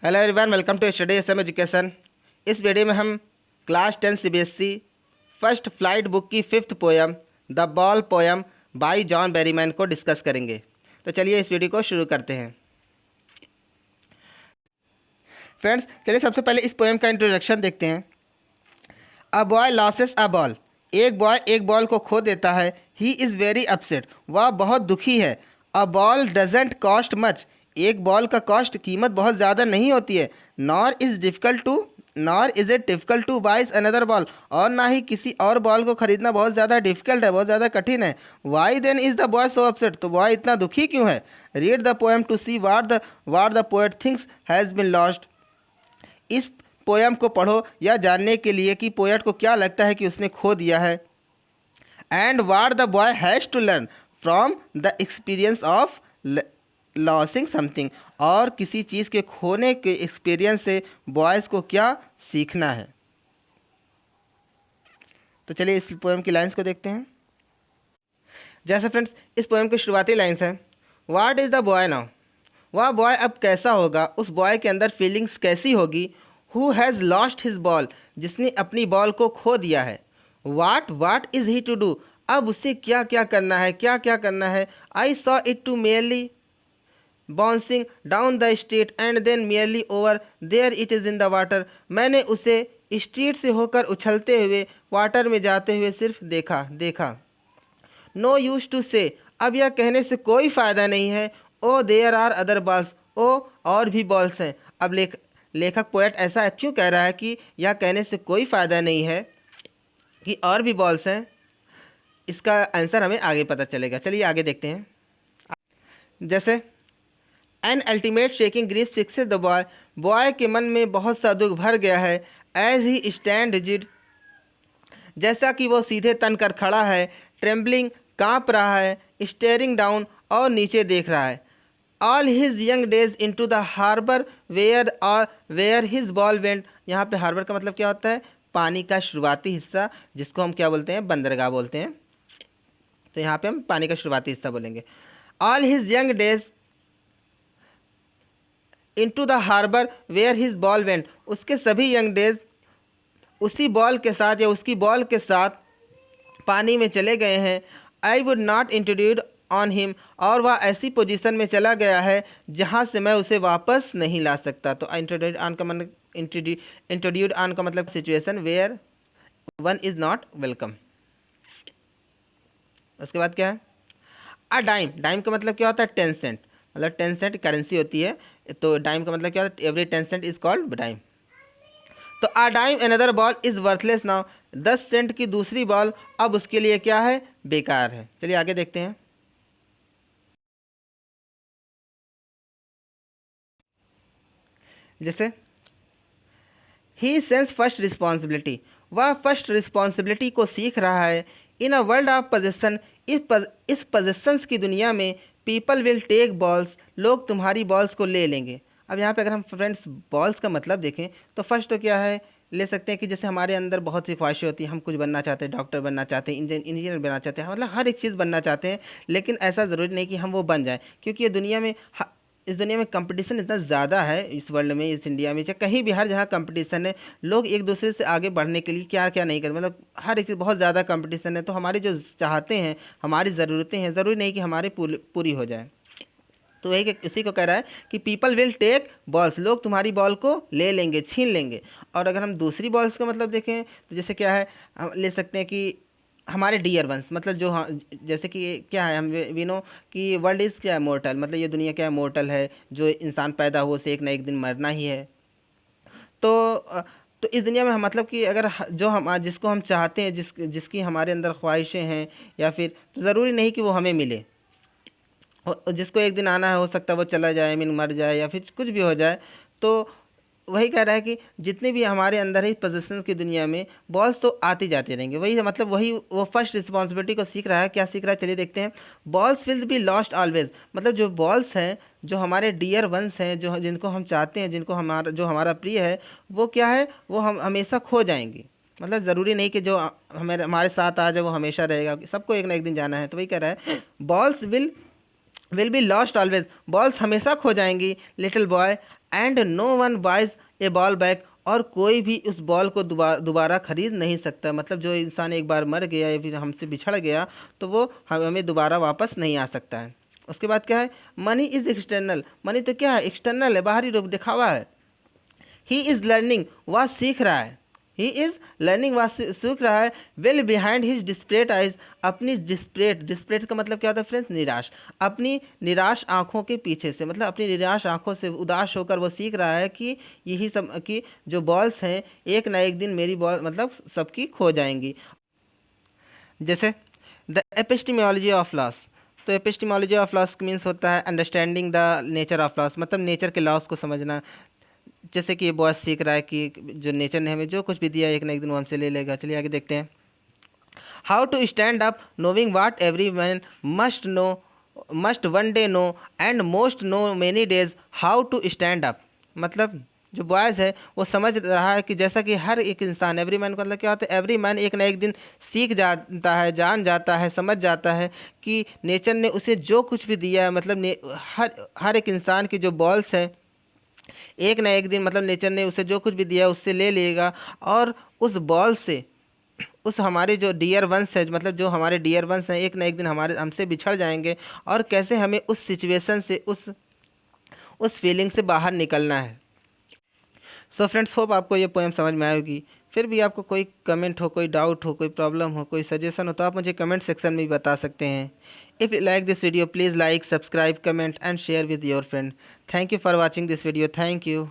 Hello everyone, welcome to study SM education. इस video में हम class 10 CBSE first flight book की fifth poem the ball poem by John Berryman को discuss करेंगे। तो चलिए इस वीडियो को शुरू करते हैं। फ्रेंड्स, चलिए सबसे पहले इस पोयम का इंट्रोडक्शन देखते हैं। A boy loses a ball. एक बॉय एक बॉल को खो देता है। He is very upset. वह बहुत दुखी है। A ball doesn't cost much. एक बॉल का कॉस्ट कीमत बहुत ज़्यादा नहीं होती है। Nor is it difficult to buys another ball. और ना ही किसी और बॉल को खरीदना बहुत ज़्यादा डिफ़िकल्ट है, बहुत ज़्यादा कठिन है। Why then is the boy so upset. तो बॉय इतना दुखी क्यों है? Read the poem to see what the poet thinks has been lost. इस पोयम को पढ़ो यह जानने के लिए कि पोएट को क्या लगता है कि उसने खो दिया है। And what the boy has to learn from the experience of losing something. और किसी चीज़ के खोने के एक्सपीरियंस से बॉयज़ को क्या सीखना है। तो चलिए इस पोएम की लाइंस को देखते हैं। जैसे फ्रेंड्स, इस पोएम की शुरुआती लाइंस हैं, what is the boy now. वह बॉय अब कैसा होगा, उस बॉय के अंदर फीलिंग्स कैसी होगी। Who has lost his ball, जिसने अपनी बॉल को खो दिया है। What is he to do, अब उसे क्या क्या करना है, क्या क्या करना है। I saw it to merrily bouncing down the street and then merrily over there it is in the water. मैंने उसे स्ट्रीट से होकर उछलते हुए वाटर में जाते हुए सिर्फ देखा। नो यूज टू से, अब यह कहने से कोई फ़ायदा नहीं है। Oh there are other balls, ओ और भी बॉल्स हैं। अब लेखक पोएट ऐसा क्यों कह रहा है कि यह कहने से कोई फ़ायदा नहीं है कि और भी बॉल्स हैं? इसका आंसर हमें आगे पता चलेगा। चलिए आगे देखते हैं। जैसे an ultimate shaking grief fixes the boy. Boy के मन में बहुत सा दुख भर गया है। एज ही स्टैंड रिजिड, जैसा कि वो सीधे तन कर खड़ा है। ट्रेम्बलिंग, काँप रहा है। स्टेयरिंग डाउन, और नीचे देख रहा है। All his young days into the harbour where his ball went. यहाँ पे हार्बर का मतलब क्या होता है? पानी का शुरुआती हिस्सा, जिसको हम क्या बोलते हैं? बंदरगाह बोलते हैं। तो यहाँ पे हम पानी का शुरुआती हिस्सा बोलेंगे। All his young days into the harbour where his ball went. उसके सभी यंग डेज उसी बॉल के साथ या उसकी बॉल के साथ पानी में चले गए हैं। I would not intrude on him, और वह ऐसी पोजीशन में चला गया है जहाँ से मैं उसे वापस नहीं ला सकता। तो इंट्रोड्यूड ऑन का मतलब situation where one is not welcome. उसके बाद क्या है? अ डाइम। डाइम का मतलब क्या होता है? 10 सेंट। मतलब 10 सेंट करेंसी होती है। तो डाइम का मतलब क्या होता है? Every 10 cent is called dime. तो a dime another ball is worthless now. 10 cent की दूसरी बॉल अब उसके लिए क्या है? बेकार है। चलिए आगे देखते हैं। जैसे ही सेंस फर्स्ट रिस्पॉन्सिबिलिटी, वह फर्स्ट रिस्पॉन्सिबिलिटी को सीख रहा है। इन अ वर्ल्ड ऑफ पोजेसन, इस पोजेसन्स की दुनिया में पीपल विल टेक बॉल्स, लोग तुम्हारी बॉल्स को ले लेंगे। अब यहाँ पे अगर हम फ्रेंड्स बॉल्स का मतलब देखें तो फर्स्ट तो क्या है, ले सकते हैं कि जैसे हमारे अंदर बहुत सी ख्वाहिशें होती हैं, हम कुछ बनना चाहते हैं, डॉक्टर बनना चाहते हैं, इंजीनियर बनना चाहते हैं, मतलब हर एक चीज़ बनना चाहते हैं। लेकिन ऐसा ज़रूरी नहीं कि हम वो बन जाएं, क्योंकि ये दुनिया में इस दुनिया में कंपटीशन इतना ज़्यादा है, इस वर्ल्ड में, इस इंडिया में, चाहे कहीं भी, हर जगह कंपटीशन है। लोग एक दूसरे से आगे बढ़ने के लिए क्या क्या नहीं करते, मतलब हर एक चीज़ बहुत ज़्यादा कंपटीशन है। तो हमारी जो चाहते हैं, हमारी ज़रूरतें हैं, ज़रूरी नहीं कि हमारी पूरी हो जाए। तो वही इसी को कह रहा है कि पीपल विल टेक बॉल्स, लोग तुम्हारी बॉल को ले लेंगे, छीन लेंगे। और अगर हम दूसरी बॉल्स का मतलब देखें तो जैसे क्या है, हम ले सकते हैं कि हमारे डियर वंस, मतलब जो, हाँ, जैसे कि क्या है, हम वी नो कि वर्ल्ड इज़ क्या है? मोर्टल, मतलब ये दुनिया क्या है? मोर्टल है। जो इंसान पैदा हो उसे एक ना एक दिन मरना ही है। तो तो इस दुनिया में हम, मतलब कि अगर जो हम जिसको हम चाहते हैं, जिसकी हमारे अंदर ख्वाहिशें हैं, या फिर, तो ज़रूरी नहीं कि वो हमें मिले। जिसको एक दिन आना है, हो सकता है वो चला जाए, मीन मर जाए, या फिर कुछ भी हो जाए। तो वही कह रहा है कि जितने भी हमारे अंदर है इस पोजीशन की दुनिया में, बॉल्स तो आती जाती रहेंगे। वही मतलब वही वो फर्स्ट रिस्पॉन्सिबिलिटी को सीख रहा है। क्या सीख रहा है? चलिए देखते हैं। Balls will be lost always, मतलब जो बॉल्स हैं, जो हमारे डियर वंस हैं, जो जिनको हम चाहते हैं, जिनको जो हमारा प्रिय है, वो क्या है? वो हम हमेशा खो जाएंगे। मतलब ज़रूरी नहीं कि जो हमारे साथ आ जाए वो हमेशा रहेगा, सबको एक ना एक दिन जाना है। तो वही कह रहा है, balls will be lost always, balls हमेशा खो जाएंगी। Little boy, and no one buys a ball back, और कोई भी उस बॉल को दोबारा खरीद नहीं सकता। मतलब जो इंसान एक बार मर गया या फिर हमसे बिछड़ गया तो वो हमें दोबारा वापस नहीं आ सकता है। उसके बाद क्या है, मनी इज़ एक्सटर्नल। मनी तो क्या है, एक्सटर्नल है, बाहरी रूप दिखावा है। ही इज़ लर्निंग, वह सीख रहा है। ही इज़ लर्निंग, वह सीख रहा है। वेल बिहाइंड हिज डिस्प्रेट आइज, अपनी डिस्प्रेट, डिस्प्रेट का मतलब क्या होता है फ्रेंड्स, निराश। अपनी निराश आंखों के पीछे से, मतलब अपनी निराश आंखों से उदास होकर वो सीख रहा है कि यही सब, कि जो बॉल्स हैं एक ना एक दिन मेरी बॉल मतलब सबकी खो जाएंगी। जैसे द एपिस्टिमोलॉजी ऑफ लॉस, तो एपिस्टिमोलॉजी ऑफ लॉस मीन्स होता है understanding the nature of loss, मतलब नेचर के लॉस को समझना। जैसे कि ये बॉय सीख रहा है कि जो नेचर ने हमें जो कुछ भी दिया एक ना एक दिन वो हमसे ले लेगा। चलिए आगे देखते हैं। How to stand up knowing what every man must know, must one day know and most know many days how to stand up. मतलब जो बॉयज़ है वो समझ रहा है कि जैसा कि हर एक इंसान, एवरी मैन का मतलब क्या होता है, एवरी मैन एक ना एक दिन सीख जाता है, जान जाता है, समझ जाता है कि नेचर ने उसे जो कुछ भी दिया है, मतलब हर एक इंसान की जो बॉल्स है एक ना एक दिन मतलब नेचर ने उसे जो कुछ भी दिया उससे ले लेगा। और उस बॉल से उस हमारे जो डियर वंस है, मतलब जो हमारे डियर वंस हैं एक ना एक दिन हमारे हमसे बिछड़ जाएंगे। और कैसे हमें उस सिचुएशन से, उस फीलिंग से बाहर निकलना है। सो फ्रेंड्स, होप आपको ये पोएम समझ में आएगी। फिर भी आपको कोई कमेंट हो, कोई डाउट हो, कोई प्रॉब्लम हो, कोई सजेशन हो तो आप मुझे कमेंट सेक्शन में भी बता सकते हैं। If you like this video please like, subscribe, comment and share with your friend. Thank you for watching this video. Thank you.